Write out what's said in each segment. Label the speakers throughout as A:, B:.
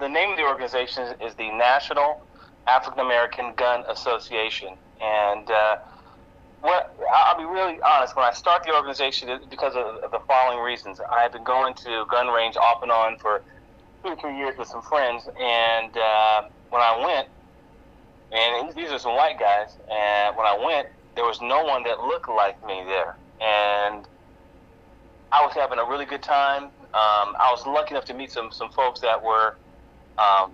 A: name of the organization is the National African American Gun Association, and I'll be really honest. When I start the organization, it's because of the following reasons. I've been going to gun range off and on for 2 or 3 years with some friends, and when I went, and these are some white guys, and when I went, there was no one that looked like me there, and I was having a really good time. I was lucky enough to meet some folks that were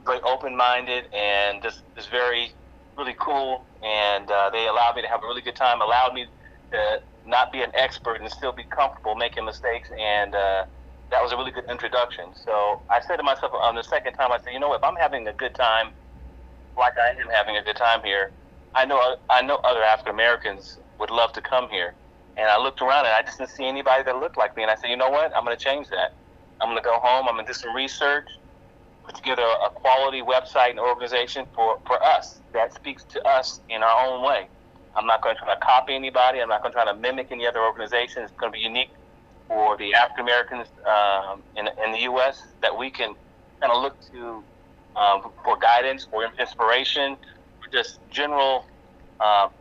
A: very open-minded and just very really cool, and they allowed me to have a really good time, allowed me to not be an expert and still be comfortable making mistakes, and that was a really good introduction. So I said to myself on the second time, I said, you know what, if I'm having a good time like I am having a good time here, I know other African Americans would love to come here. And I looked around and I just didn't see anybody that looked like me, and I said, you know what, I'm going to change that. I'm going to go home, I'm going to do some research, put together a quality website and organization for us that speaks to us in our own way. I'm not going to try to copy anybody. I'm not going to try to mimic any other organization. It's going to be unique for the African Americans in the U.S. that we can kind of look to for guidance, for inspiration, for just general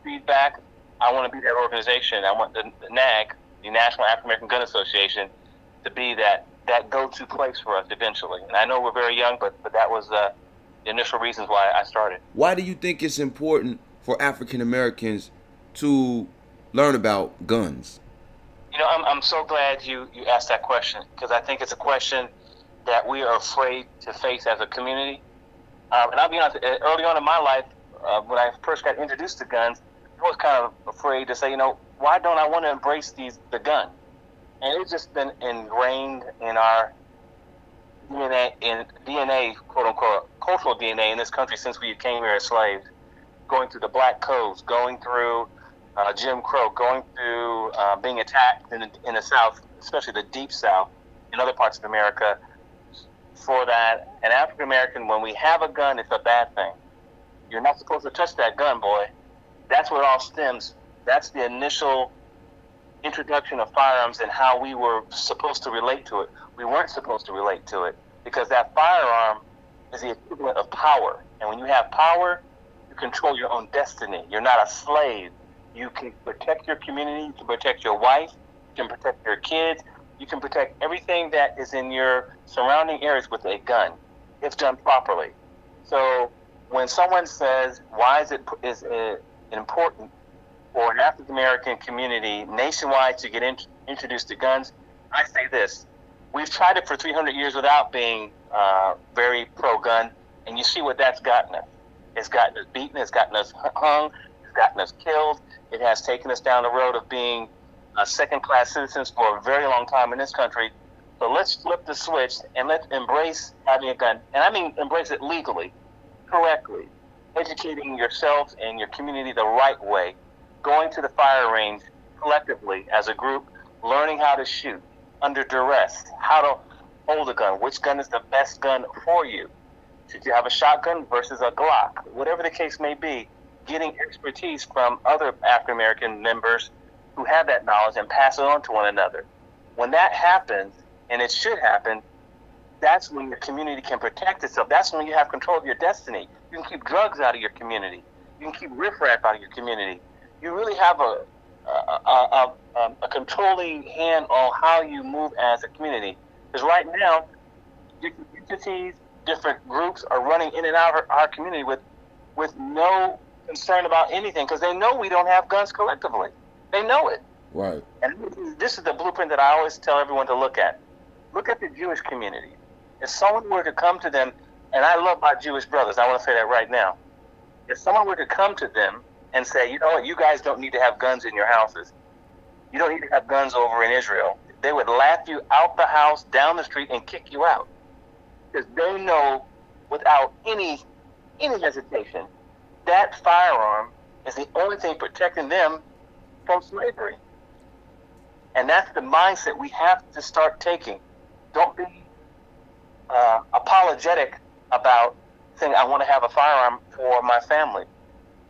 A: feedback. I want to be that organization. I want the NAG, the National African American Gun Association, to be that go-to place for us eventually. And I know we're very young, but that was the initial reasons why I started.
B: Why do you think it's important for African Americans to learn about guns?
A: You know, I'm so glad you asked that question, because I think it's a question that we are afraid to face as a community. And I'll be honest, early on in my life, when I first got introduced to guns, I was kind of afraid to say, you know, why don't I want to embrace the gun? And it's just been ingrained in our DNA, quote unquote, cultural DNA in this country since we came here as slaves, going through the black codes, going through Jim Crow, going through being attacked in the South, especially the deep South, in other parts of America. For that, an African American, when we have a gun, it's a bad thing. You're not supposed to touch that gun, boy. That's where it all stems. That's the initial introduction of firearms and how we were supposed to relate to it. We weren't supposed to relate to it because that firearm is the equivalent of power. And when you have power, you control your own destiny. You're not a slave. You can protect your community. You can protect your wife. You can protect your kids. You can protect everything that is in your surrounding areas with a gun, if done properly. So when someone says, why is it important for an African American community nationwide to get introduced to guns, I say this. We've tried it for 300 years without being very pro-gun, and you see what that's gotten us. It's gotten us beaten, it's gotten us hung, it's gotten us killed. It has taken us down the road of being second-class citizens for a very long time in this country. So let's flip the switch and let's embrace having a gun. And I mean embrace it legally, correctly, educating yourselves and your community the right way, going to the fire range collectively as a group, learning how to shoot under duress, how to hold a gun, which gun is the best gun for you. Should you have a shotgun versus a Glock? Whatever the case may be, getting expertise from other African American members who have that knowledge and pass it on to one another. When that happens, and it should happen, that's when your community can protect itself. That's when you have control of your destiny. You can keep drugs out of your community. You can keep riffraff out of your community. You really have a controlling hand on how you move as a community. Because right now, different entities, different groups are running in and out of our community with no concern about anything because they know we don't have guns collectively. They know it.
B: Right.
A: And this is the blueprint that I always tell everyone to look at. Look at the Jewish community. If someone were to come to them, and I love my Jewish brothers, I want to say that right now. If someone were to come to them and say, you know what, you guys don't need to have guns in your houses. You don't need to have guns over in Israel. They would laugh you out the house, down the street, and kick you out. Because they know without any hesitation, that firearm is the only thing protecting them from slavery. And that's the mindset we have to start taking. Don't be apologetic about saying, I want to have a firearm for my family.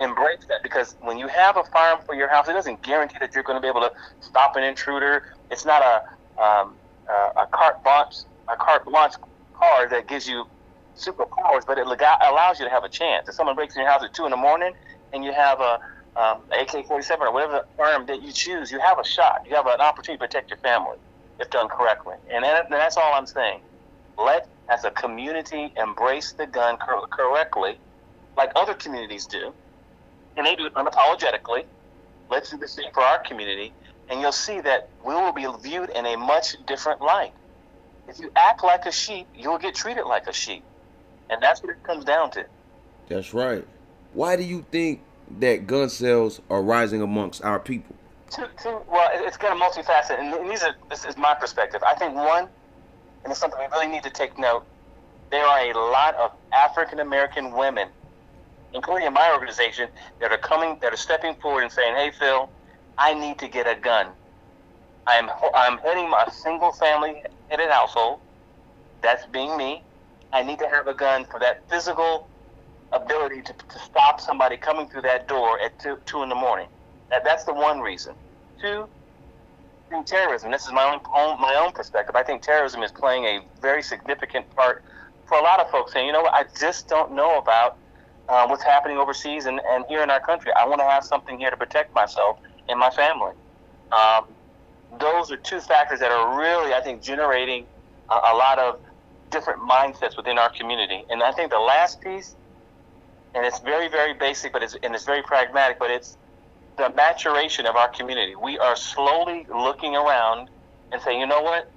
A: Embrace that, because when you have a firearm for your house, it doesn't guarantee that you're going to be able to stop an intruder. It's not a carte blanche card that gives you superpowers, but it allows you to have a chance. If someone breaks in your house at 2 a.m. and you have a AK-47 or whatever arm that you choose, you have a shot. You have an opportunity to protect your family if done correctly. And that's all I'm saying. Let, as a community, embrace the gun correctly, like other communities do, and they do it unapologetically. Let's do the same for our community, and you'll see that we will be viewed in a much different light. If you act like a sheep, you'll get treated like a sheep. And that's what it comes down to.
B: That's right. Why do you think that gun sales are rising amongst our people?
A: Well, it's kind of multifaceted, and this is my perspective. I think one, and it's something we really need to take note, there are a lot of African American women, including in my organization, that are stepping forward and saying, "Hey, Phil, I need to get a gun. I'm heading a single family headed household. That's being me. I need to have a gun for that physical ability to stop somebody coming through that door at 2 in the morning." That's the one reason. Two, I think terrorism. This is my own perspective. I think terrorism is playing a very significant part for a lot of folks saying, you know what, I just don't know about what's happening overseas and here in our country. I want to have something here to protect myself and my family. Those are two factors that are really, I think, generating a lot of different mindsets within our community. And I think the last piece, and it's very, very basic, but it's very pragmatic, but it's the maturation of our community. We are slowly looking around and saying, you know what?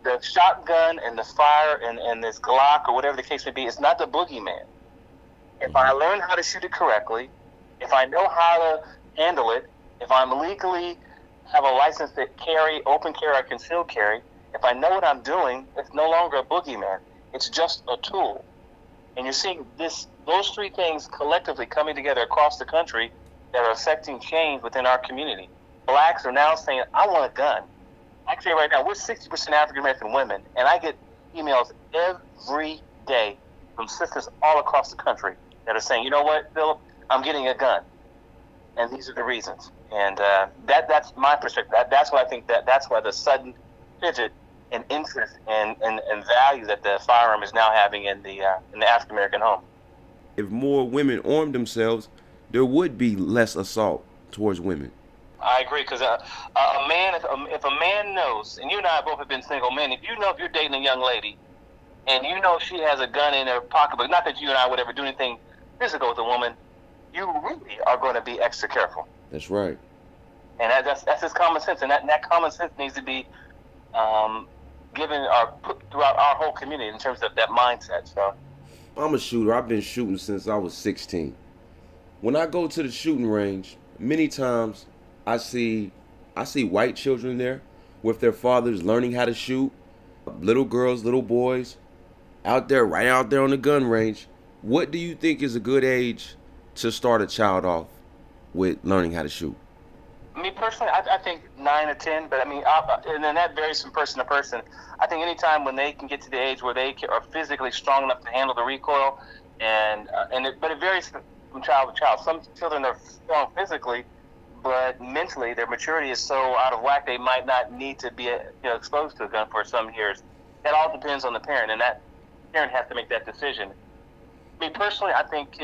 A: The shotgun and the fire and this Glock or whatever the case may be, it's not the boogeyman. If I learn how to shoot it correctly, if I know how to handle it, if I'm legally have a license to carry, open carry or concealed carry, if I know what I'm doing, it's no longer a boogeyman. It's just a tool. And you're seeing those three things collectively coming together across the country that are affecting change within our community. Blacks are now saying, I want a gun. Actually, right now, we're 60% African-American women, and I get emails every day from sisters all across the country that are saying, you know what, Philip, I'm getting a gun. And these are the reasons. And that's my perspective. That's why I think that's why the sudden pivot and interest and value that the firearm is now having in the African American home.
B: If more women armed themselves, there would be less assault towards women.
A: I agree, because a man, if a man knows, and you and I both have been single men, if you're dating a young lady, and you know she has a gun in her pocketbook, not that you and I would ever do anything physical with a woman, you really are going to be extra careful.
B: That's right.
A: And that's just common sense, and that common sense needs to be given or put throughout our whole community in terms of that mindset. So,
B: I'm a shooter. I've been shooting since I was 16. When I go to the shooting range, many times I see white children there with their fathers learning how to shoot, little girls, little boys, right out there on the gun range. What do you think is a good age to start a child off with learning how to shoot?
A: Me personally, I think 9 or 10, but I mean, and then that varies from person to person. I think anytime when they can get to the age where they are physically strong enough to handle the recoil, but it varies from child to child. Some children are strong physically, but mentally their maturity is so out of whack they might not need to be exposed to a gun for some years. It all depends on the parent, and that parent has to make that decision. Me personally, I think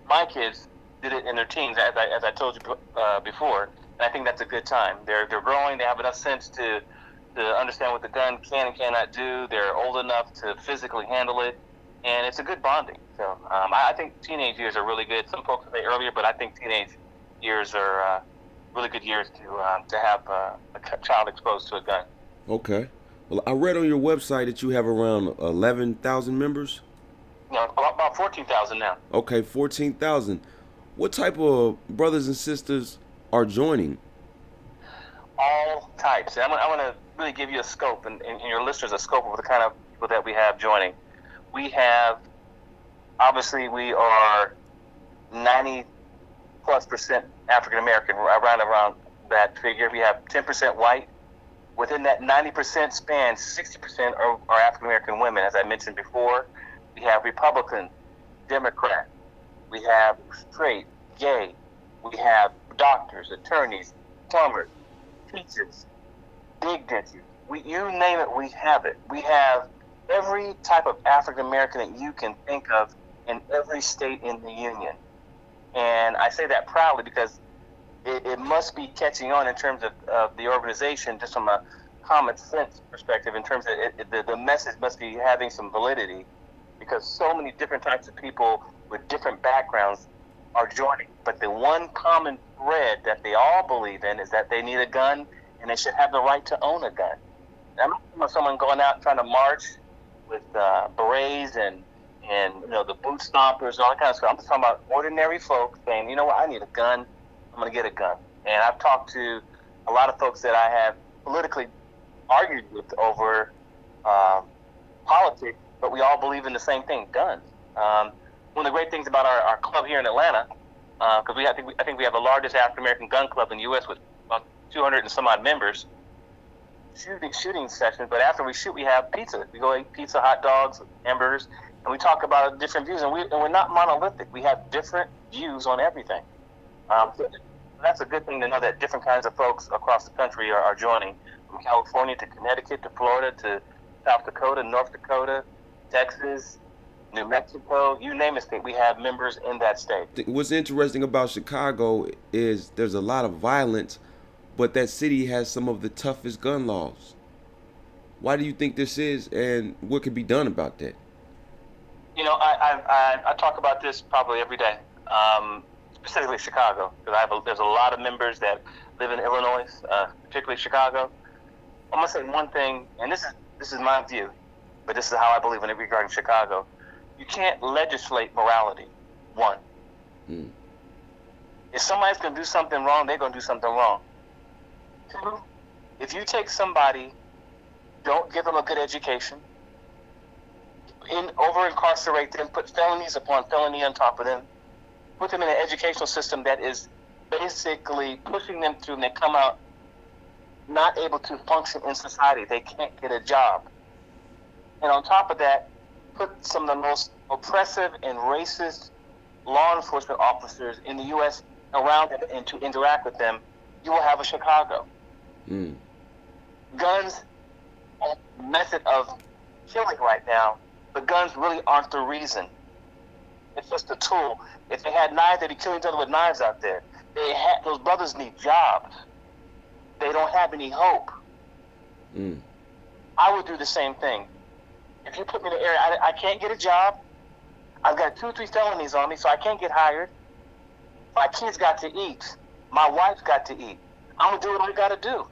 A: my kids did it in their teens, as I told you before, and I think that's a good time. They're growing. They have enough sense to understand what the gun can and cannot do. They're old enough to physically handle it, and it's a good bonding. So I think teenage years are really good. Some folks say earlier, but I think teenage years are really good years to have a child exposed to a gun.
B: Okay. Well, I read on your website that you have around 11,000 members.
A: No, about 14,000 now.
B: Okay, 14,000. What type of brothers and sisters are joining?
A: All types. I want to really give you a scope, and your listeners a scope of the kind of people that we have joining. We have, obviously, we are 90+% African American, around that figure. We have 10% white. Within that 90% span, 60% are African American women, as I mentioned before. We have Republican, Democrat. We have straight, gay. We have doctors, attorneys, plumbers, teachers, big dentists. You name it, we have it. We have every type of African American that you can think of in every state in the union. And I say that proudly because it must be catching on in terms of the organization, just from a common sense perspective, in terms of the message must be having some validity, because so many different types of people with different backgrounds are joining. But the one common thread that they all believe in is that they need a gun and they should have the right to own a gun. I'm not talking about someone going out trying to march with berets and the boot stompers and all that kind of stuff. I'm just talking about ordinary folks saying, you know what, I need a gun. I'm going to get a gun. And I've talked to a lot of folks that I have politically argued with over politics, but we all believe in the same thing: guns. One of the great things about our club here in Atlanta, because I think we have the largest African American gun club in the U.S. with about 200 and some odd members. Shooting sessions, but after we shoot, we have pizza. We go eat pizza, hot dogs, hamburgers, and we talk about different views. And we're not monolithic. We have different views on everything. So that's a good thing to know, that different kinds of folks across the country are joining, from California to Connecticut to Florida to South Dakota, North Dakota, Texas, New Mexico, you name a state, we have members in that state.
B: What's interesting about Chicago is there's a lot of violence, but that city has some of the toughest gun laws. Why do you think this is, and what could be done about that?
A: You know, I talk about this probably every day, specifically Chicago, because there's a lot of members that live in Illinois, particularly Chicago. I'm gonna say one thing, and this is my view, but this is how I believe in it regarding Chicago. You can't legislate morality. One. If somebody's gonna do something wrong, they're gonna do something wrong. Two, if you take somebody, don't give them a good education, over incarcerate them, put felonies upon felony on top of them, put them in an educational system that is basically pushing them through, and they come out not able to function in society. They can't get a job. And on top of that, put some of the most oppressive and racist law enforcement officers in the U.S. around them and to interact with them, you will have a Chicago. Guns are a method of killing right now, but guns really aren't the reason. It's just a tool. If they had knives, they'd be killing each other with knives out there. Those brothers need jobs. They don't have any hope. I would do the same thing. If you put me in an area, I can't get a job. I've got 2 or 3 felonies on me, so I can't get hired. My kids got to eat. My wife's got to eat. I'm going to do what I got to do.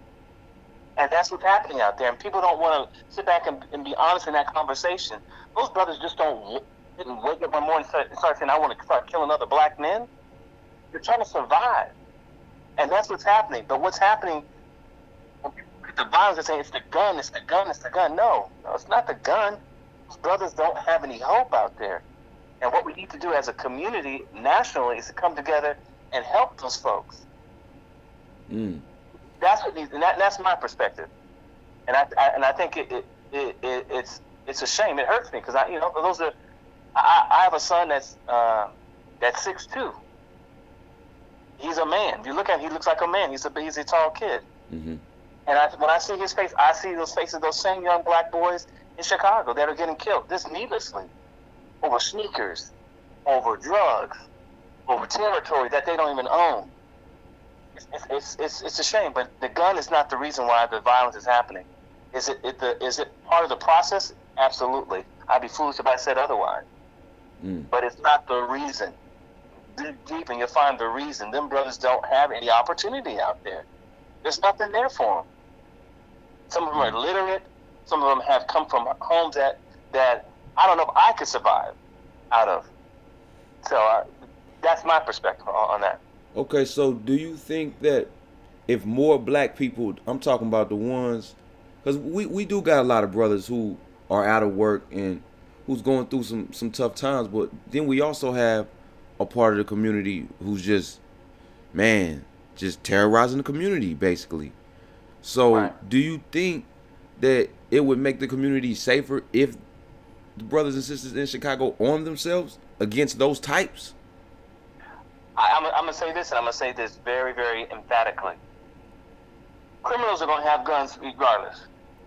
A: And that's what's happening out there. And people don't want to sit back and be honest in that conversation. Those brothers just didn't wake up one morning and start saying, I want to start killing other black men. They're trying to survive. And that's what's happening. But what's happening, when people look at the violence, they're saying, it's the gun, it's the gun, it's the gun. No, it's not the gun. Those brothers don't have any hope out there. And what we need to do as a community nationally is to come together and help those folks. That's what needs, and that's my perspective. And I think it's a shame. It hurts me because I have a son that's 6'2". He's a man. If you look at him, he looks like a man. He's a tall kid. And when I see his face, I see those faces of those same young black boys in Chicago that are getting killed just needlessly over sneakers, over drugs, over territory that they don't even own. It's a shame, but the gun is not the reason why the violence is happening. Is it part of the process? Absolutely. I'd be foolish if I said otherwise. But it's not the reason. Dig deep and you'll find the reason. Them brothers don't have any opportunity out there. There's nothing there for them. Some of them are illiterate. Some of them have come from homes that I don't know if I could survive out of. So that's my perspective on that.
B: Okay, so do you think that if more black people, I'm talking about the ones, because we do got a lot of brothers who are out of work and who's going through some tough times, but then we also have a part of the community who's just terrorizing the community, basically. So right. Do you think that it would make the community safer if the brothers and sisters in Chicago arm themselves against those types?
A: I'm going to say this, and I'm going to say this very, very emphatically. Criminals are going to have guns regardless.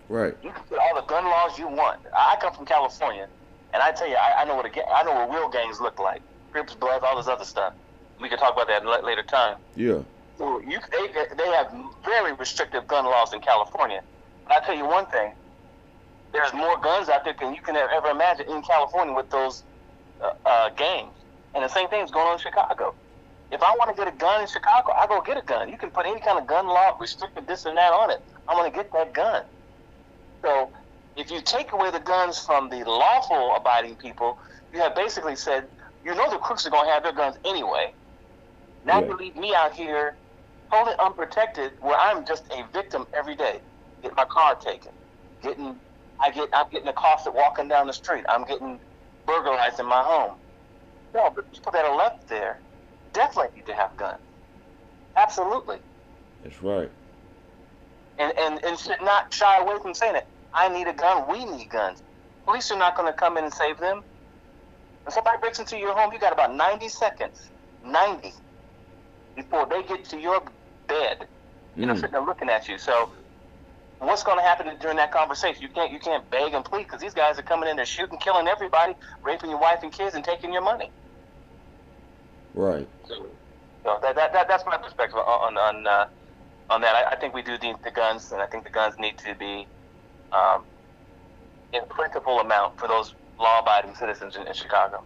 B: Right.
A: You can put all the gun laws you want. I come from California, and I tell you, I know I know what real gangs look like. Crips, Bloods, all this other stuff. We can talk about that in a later time.
B: Yeah.
A: So they have very restrictive gun laws in California. But I tell you one thing: there's more guns out there than you can ever imagine in California with those gangs. And the same thing is going on in Chicago. If I want to get a gun in Chicago, I go get a gun. You can put any kind of gun law, restricted this and that on it. I'm going to get that gun. So if you take away the guns from the lawful abiding people, you have basically said, you know the crooks are going to have their guns anyway. Now you leave me out here totally unprotected where I'm just a victim every day. Get my car taken. I'm getting accosted walking down the street. I'm getting burglarized in my home. No, the people that are left there definitely need to have guns. Absolutely.
B: That's right.
A: And should not shy away from saying it. I need a gun. We need guns. Police are not going to come in and save them. If somebody breaks into your home, you got about 90 seconds, 90, before they get to your bed. Sitting there looking at you. So, what's going to happen during that conversation? You can't beg and plead because these guys are coming in there shooting, killing everybody, raping your wife and kids, and taking your money.
B: Right.
A: So that's my perspective on that. I think we do need the guns, and I think the guns need to be in plentiful amount for those law-abiding citizens in Chicago.